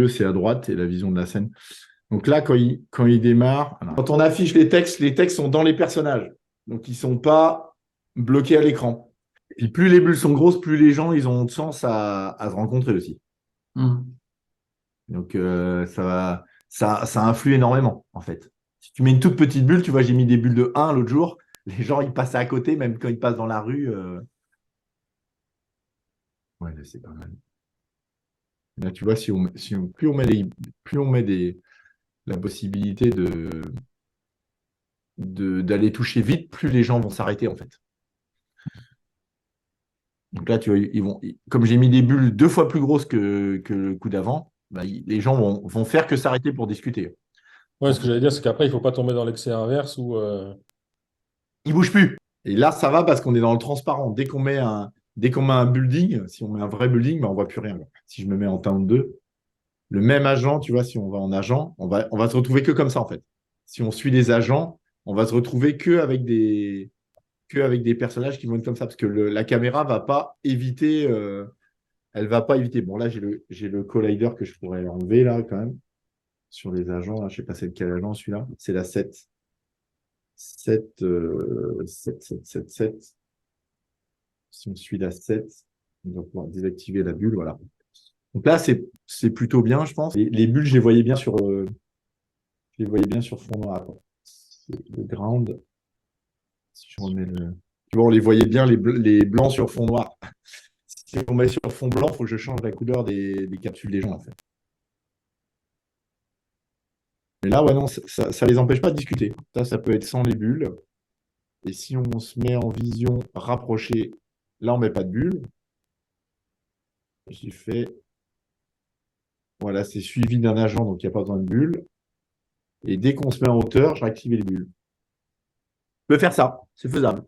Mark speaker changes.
Speaker 1: c'est à droite et la vision de la scène. Donc là, quand il démarre, quand on affiche les textes sont dans les personnages. Donc ils ne sont pas bloqués à l'écran. Et puis plus les bulles sont grosses, plus les gens ils ont de chance à se rencontrer aussi. Donc ça influe énormément, en fait. Si tu mets une toute petite bulle, tu vois, j'ai mis des bulles de 1 l'autre jour, les gens ils passaient à côté, même quand ils passent dans la rue. Ouais, là, c'est pas mal. Là, tu vois, plus on met la possibilité d'aller toucher vite, plus les gens vont s'arrêter, en fait. Donc là, tu vois, comme j'ai mis des bulles 2 fois plus grosses que le coup d'avant, bah, les gens vont faire que s'arrêter pour discuter.
Speaker 2: Ouais, ce que j'allais dire, c'est qu'après, il ne faut pas tomber dans l'excès inverse où.
Speaker 1: Ils bougent plus. Et là, ça va parce qu'on est dans le transparent. Dès qu'on met un building, si on met un vrai building, ben, on ne voit plus rien. Si je me mets en teinte 2, le même agent, tu vois, si on va en agent, on va se retrouver que comme ça, en fait. Si on suit les agents, on va se retrouver que avec des personnages qui vont être comme ça. Parce que la caméra va pas éviter. Elle va pas éviter. Bon, là, j'ai le collider que je pourrais enlever, là, quand même, sur les agents. Là, je ne sais pas c'est quel agent, celui-là. C'est la 7. 7, 7, 7, 7, 7. Si on suit la 7, on va pouvoir désactiver la bulle. Voilà. Donc là, c'est plutôt bien, je pense. Les bulles, je les voyais bien sur fond noir. Le ground, si je remets le. Tu vois, on les voyait bien, les blancs sur fond noir. Si on met sur fond blanc, il faut que je change la couleur des capsules des gens, en fait. Mais là, ouais, non, ça les empêche pas de discuter. Ça peut être sans les bulles. Et si on se met en vision rapprochée, là, on met pas de bulles. J'ai fait. Voilà, c'est suivi d'un agent, donc il n'y a pas besoin de bulles. Et dès qu'on se met en hauteur, je vais activer les bulles. Je peux faire ça, c'est faisable.